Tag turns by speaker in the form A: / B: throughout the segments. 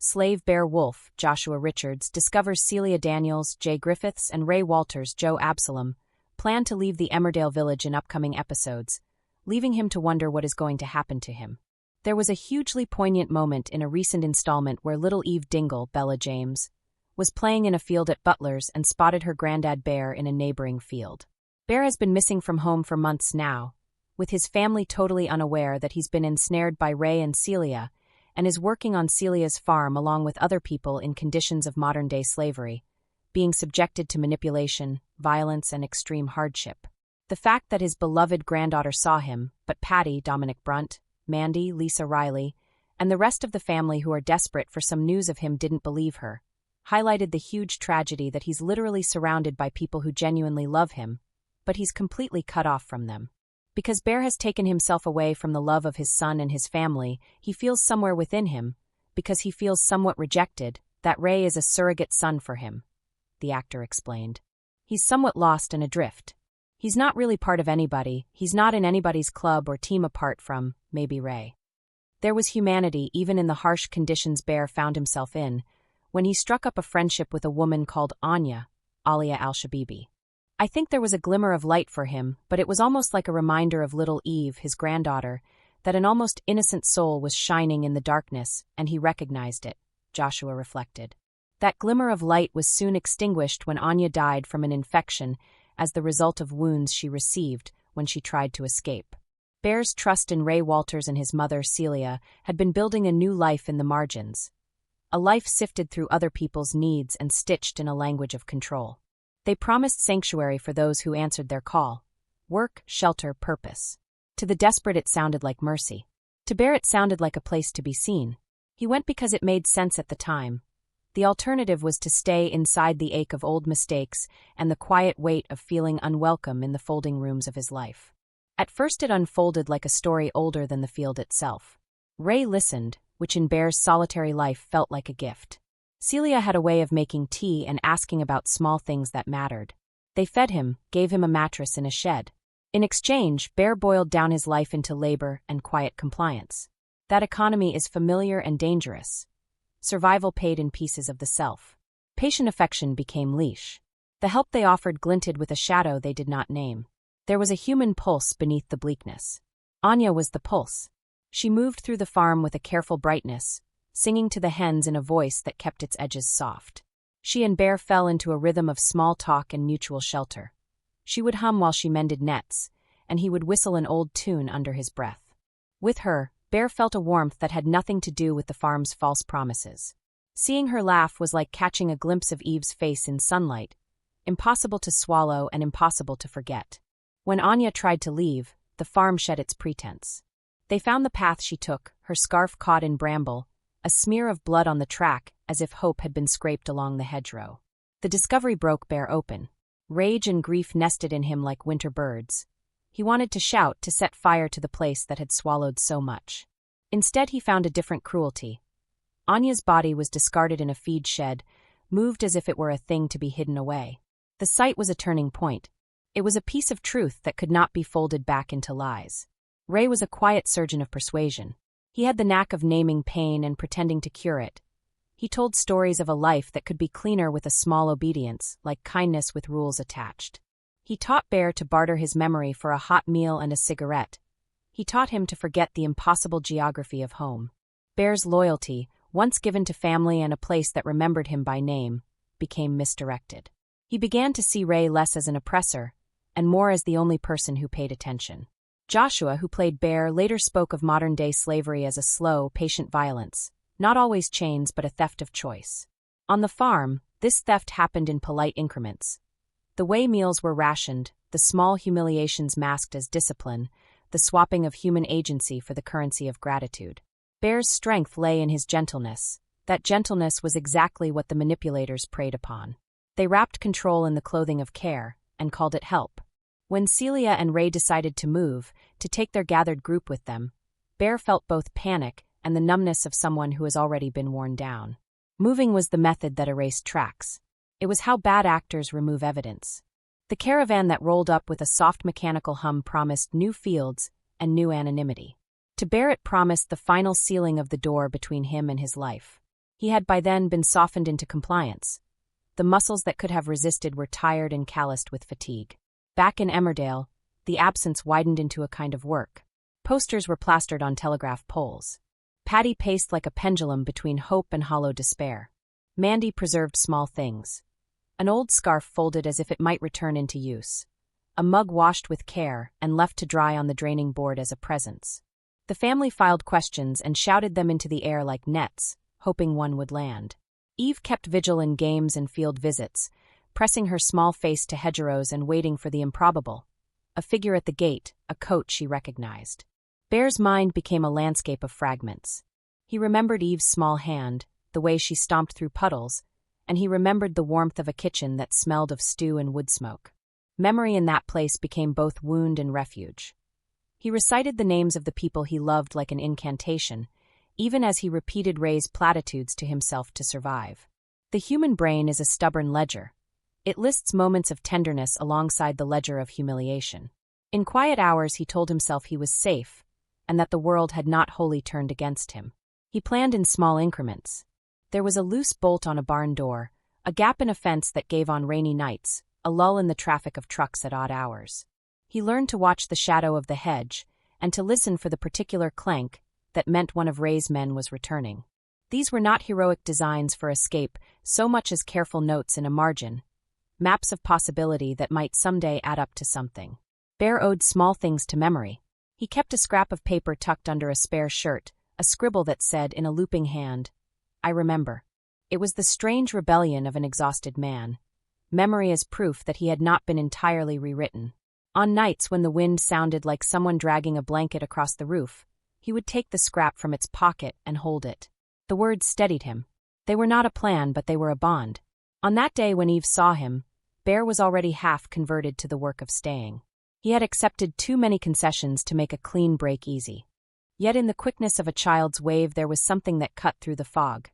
A: Slave Bear Wolf, Joshua Richards, discovers Celia Daniels, Jay Griffiths, and Ray Walters, Joe Absalom, plan to leave the Emmerdale village in upcoming episodes, leaving him to wonder what is going to happen to him. There was a hugely poignant moment in a recent installment where little Eve Dingle, Bella James, was playing in a field at Butler's and spotted her granddad Bear in a neighboring field. Bear has been missing from home for months now, with his family totally unaware that he's been ensnared by Ray and Celia, and is working on Celia's farm along with other people in conditions of modern-day slavery, being subjected to manipulation, violence, and extreme hardship. The fact that his beloved granddaughter saw him, but Patty, Dominic Brunt, Mandy, Lisa Riley, and the rest of the family who are desperate for some news of him didn't believe her, highlighted the huge tragedy that he's literally surrounded by people who genuinely love him, but he's completely cut off from them. Because Bear has taken himself away from the love of his son and his family, he feels somewhere within him, because he feels somewhat rejected, that Ray is a surrogate son for him, the actor explained. He's somewhat lost and adrift. He's not really part of anybody, he's not in anybody's club or team apart from, maybe Ray. There was humanity even in the harsh conditions Bear found himself in, when he struck up a friendship with a woman called Anya, Alia Al-Shabibi. I think there was a glimmer of light for him, but it was almost like a reminder of little Eve, his granddaughter, that an almost innocent soul was shining in the darkness, and he recognized it, Joshua reflected. That glimmer of light was soon extinguished when Anya died from an infection as the result of wounds she received when she tried to escape. Bear's trust in Ray Walters and his mother, Celia, had been building a new life in the margins. A life sifted through other people's needs and stitched in a language of control. They promised sanctuary for those who answered their call. Work, shelter, purpose. To the desperate it sounded like mercy. To Bear it sounded like a place to be seen. He went because it made sense at the time. The alternative was to stay inside the ache of old mistakes and the quiet weight of feeling unwelcome in the folding rooms of his life. At first it unfolded like a story older than the field itself. Ray listened, which in Bear's solitary life felt like a gift. Celia had a way of making tea and asking about small things that mattered. They fed him, gave him a mattress in a shed. In exchange, Bear boiled down his life into labor and quiet compliance. That economy is familiar and dangerous. Survival paid in pieces of the self. Patient affection became leash. The help they offered glinted with a shadow they did not name. There was a human pulse beneath the bleakness. Anya was the pulse. She moved through the farm with a careful brightness, singing to the hens in a voice that kept its edges soft. She and Bear fell into a rhythm of small talk and mutual shelter. She would hum while she mended nets, and he would whistle an old tune under his breath. With her, Bear felt a warmth that had nothing to do with the farm's false promises. Seeing her laugh was like catching a glimpse of Eve's face in sunlight, impossible to swallow and impossible to forget. When Anya tried to leave, the farm shed its pretense. They found the path she took, her scarf caught in bramble, a smear of blood on the track as if hope had been scraped along the hedgerow. The discovery broke Bear open. Rage and grief nested in him like winter birds. He wanted to shout, to set fire to the place that had swallowed so much. Instead he found a different cruelty. Anya's body was discarded in a feed shed, moved as if it were a thing to be hidden away. The sight was a turning point. It was a piece of truth that could not be folded back into lies. Ray was a quiet surgeon of persuasion. He had the knack of naming pain and pretending to cure it. He told stories of a life that could be cleaner with a small obedience, like kindness with rules attached. He taught Bear to barter his memory for a hot meal and a cigarette. He taught him to forget the impossible geography of home. Bear's loyalty, once given to family and a place that remembered him by name, became misdirected. He began to see Ray less as an oppressor, and more as the only person who paid attention. Joshua, who played Bear, later spoke of modern-day slavery as a slow, patient violence, not always chains but a theft of choice. On the farm, this theft happened in polite increments. The way meals were rationed, the small humiliations masked as discipline, the swapping of human agency for the currency of gratitude. Bear's strength lay in his gentleness. That gentleness was exactly what the manipulators preyed upon. They wrapped control in the clothing of care, and called it help. When Celia and Ray decided to move, to take their gathered group with them, Bear felt both panic and the numbness of someone who has already been worn down. Moving was the method that erased tracks. It was how bad actors remove evidence. The caravan that rolled up with a soft mechanical hum promised new fields and new anonymity. To Bear it promised the final sealing of the door between him and his life. He had by then been softened into compliance. The muscles that could have resisted were tired and calloused with fatigue. Back in Emmerdale, the absence widened into a kind of work. Posters were plastered on telegraph poles. Paddy paced like a pendulum between hope and hollow despair. Mandy preserved small things. An old scarf folded as if it might return into use. A mug washed with care and left to dry on the draining board as a presence. The family filed questions and shouted them into the air like nets, hoping one would land. Eve kept vigil in games and field visits, pressing her small face to hedgerows and waiting for the improbable. A figure at the gate, a coat she recognized. Bear's mind became a landscape of fragments. He remembered Eve's small hand, the way she stomped through puddles, and he remembered the warmth of a kitchen that smelled of stew and wood smoke. Memory in that place became both wound and refuge. He recited the names of the people he loved like an incantation, even as he repeated Ray's platitudes to himself to survive. The human brain is a stubborn ledger. It lists moments of tenderness alongside the ledger of humiliation. In quiet hours he told himself he was safe, and that the world had not wholly turned against him. He planned in small increments. There was a loose bolt on a barn door, a gap in a fence that gave on rainy nights, a lull in the traffic of trucks at odd hours. He learned to watch the shadow of the hedge, and to listen for the particular clank that meant one of Ray's men was returning. These were not heroic designs for escape so much as careful notes in a margin, maps of possibility that might someday add up to something. Bear owed small things to memory. He kept a scrap of paper tucked under a spare shirt, a scribble that said in a looping hand, "I remember." It was the strange rebellion of an exhausted man. Memory as proof that he had not been entirely rewritten. On nights when the wind sounded like someone dragging a blanket across the roof, he would take the scrap from its pocket and hold it. The words steadied him. They were not a plan, but they were a bond. On that day when Eve saw him, Bear was already half converted to the work of staying. He had accepted too many concessions to make a clean break easy. Yet in the quickness of a child's wave there was something that cut through the fog.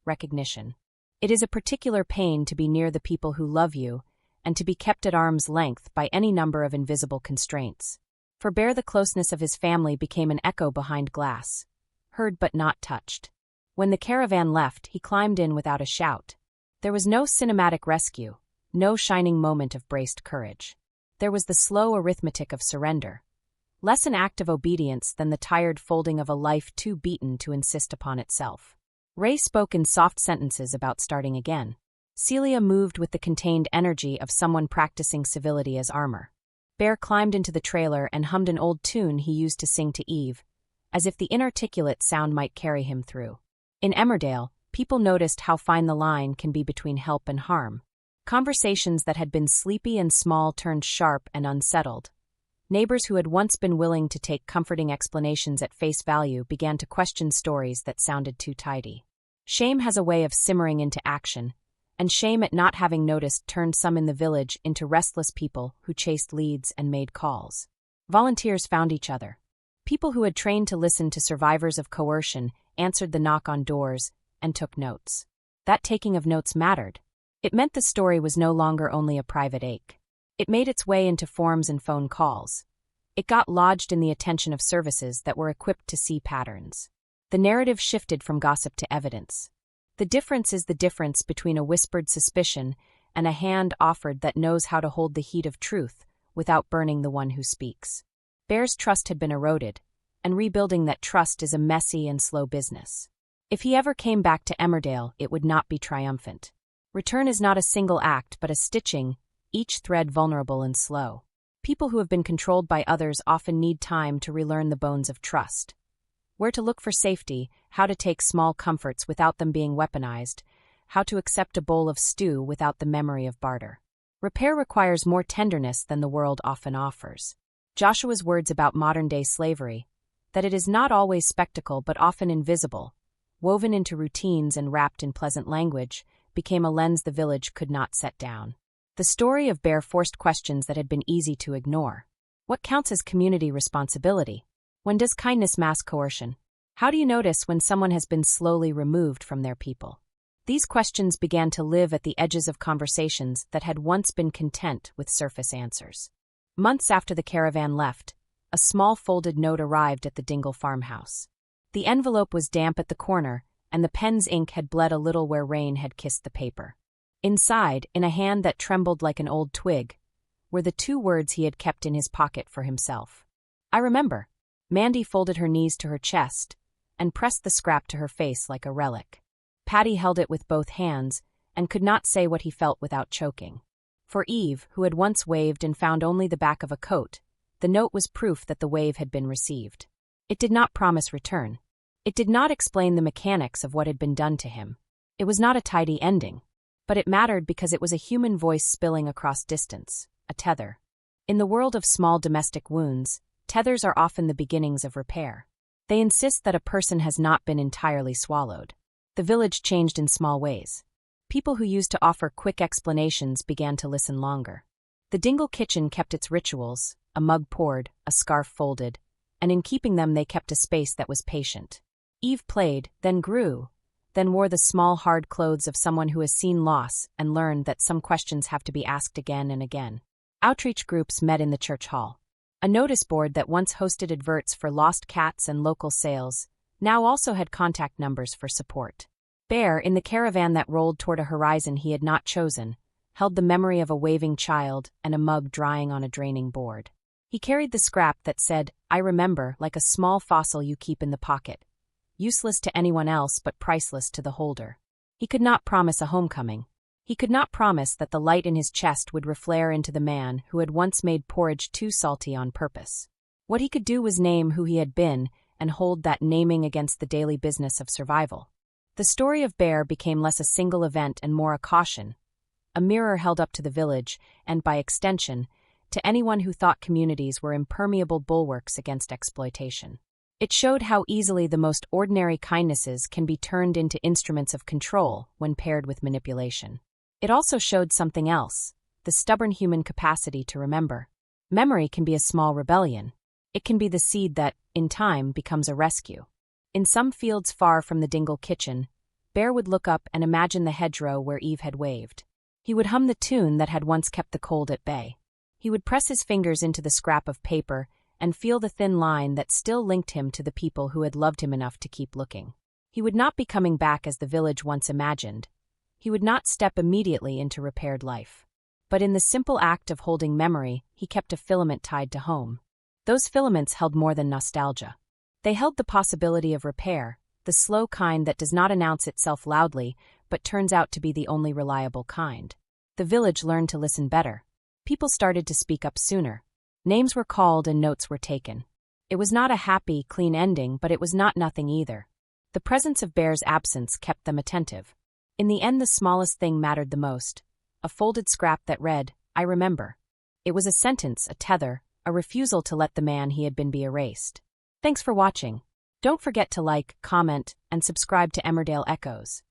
A: Recognition. It is a particular pain to be near the people who love you, and to be kept at arm's length by any number of invisible constraints. For Bear, the closeness of his family became an echo behind glass, heard but not touched. When the caravan left, he climbed in without a shout. There was no cinematic rescue, no shining moment of braced courage. There was the slow arithmetic of surrender. Less an act of obedience than the tired folding of a life too beaten to insist upon itself. Ray spoke in soft sentences about starting again. Celia moved with the contained energy of someone practicing civility as armor. Bear climbed into the trailer and hummed an old tune he used to sing to Eve, as if the inarticulate sound might carry him through. In Emmerdale, people noticed how fine the line can be between help and harm. Conversations that had been sleepy and small turned sharp and unsettled. Neighbors who had once been willing to take comforting explanations at face value began to question stories that sounded too tidy. Shame has a way of simmering into action, and shame at not having noticed turned some in the village into restless people who chased leads and made calls. Volunteers found each other. People who had trained to listen to survivors of coercion answered the knock on doors and took notes. That taking of notes mattered. It meant the story was no longer only a private ache. It made its way into forms and phone calls. It got lodged in the attention of services that were equipped to see patterns. The narrative shifted from gossip to evidence. The difference is the difference between a whispered suspicion and a hand offered that knows how to hold the heat of truth without burning the one who speaks. Bear's trust had been eroded, and rebuilding that trust is a messy and slow business. If he ever came back to Emmerdale, it would not be triumphant. Return is not a single act but a stitching, each thread vulnerable and slow. People who have been controlled by others often need time to relearn the bones of trust. Where to look for safety, how to take small comforts without them being weaponized, how to accept a bowl of stew without the memory of barter. Repair requires more tenderness than the world often offers. Joshua's words about modern-day slavery, that it is not always spectacle but often invisible, woven into routines and wrapped in pleasant language, became a lens the village could not set down. The story of Bear forced questions that had been easy to ignore. What counts as community responsibility? When does kindness mask coercion? How do you notice when someone has been slowly removed from their people? These questions began to live at the edges of conversations that had once been content with surface answers. Months after the caravan left, a small folded note arrived at the Dingle farmhouse. The envelope was damp at the corner, and the pen's ink had bled a little where rain had kissed the paper. Inside, in a hand that trembled like an old twig, were the 2 words he had kept in his pocket for himself. "I remember." Mandy folded her knees to her chest and pressed the scrap to her face like a relic. Patty held it with both hands and could not say what he felt without choking. For Eve, who had once waved and found only the back of a coat, the note was proof that the wave had been received. It did not promise return. It did not explain the mechanics of what had been done to him. It was not a tidy ending. But it mattered because it was a human voice spilling across distance, a tether. In the world of small domestic wounds, tethers are often the beginnings of repair. They insist that a person has not been entirely swallowed. The village changed in small ways. People who used to offer quick explanations began to listen longer. The Dingle kitchen kept its rituals, a mug poured, a scarf folded, and in keeping them they kept a space that was patient. Eve played, then grew, then wore the small hard clothes of someone who has seen loss and learned that some questions have to be asked again and again. Outreach groups met in the church hall. A notice board that once hosted adverts for lost cats and local sales now also had contact numbers for support. Bear, in the caravan that rolled toward a horizon he had not chosen, held the memory of a waving child and a mug drying on a draining board. He carried the scrap that said, "I remember," like a small fossil you keep in the pocket, useless to anyone else but priceless to the holder. He could not promise a homecoming. He could not promise that the light in his chest would reflare into the man who had once made porridge too salty on purpose. What he could do was name who he had been and hold that naming against the daily business of survival. The story of Bear became less a single event and more a caution, a mirror held up to the village, and by extension, to anyone who thought communities were impermeable bulwarks against exploitation. It showed how easily the most ordinary kindnesses can be turned into instruments of control when paired with manipulation. It also showed something else, the stubborn human capacity to remember. Memory can be a small rebellion. It can be the seed that, in time, becomes a rescue. In some fields far from the Dingle kitchen, Bear would look up and imagine the hedgerow where Eve had waved. He would hum the tune that had once kept the cold at bay. He would press his fingers into the scrap of paper and feel the thin line that still linked him to the people who had loved him enough to keep looking. He would not be coming back as the village once imagined. He would not step immediately into repaired life. But in the simple act of holding memory, he kept a filament tied to home. Those filaments held more than nostalgia. They held the possibility of repair, the slow kind that does not announce itself loudly, but turns out to be the only reliable kind. The village learned to listen better. People started to speak up sooner. Names were called and notes were taken. It was not a happy, clean ending, but it was not nothing either. The presence of Bear's absence kept them attentive. In the end, the smallest thing mattered the most. A folded scrap that read, "I remember." It was a sentence, a tether, a refusal to let the man he had been be erased. Thanks for watching. Don't forget to like, comment, and subscribe to Emmerdale Echoes.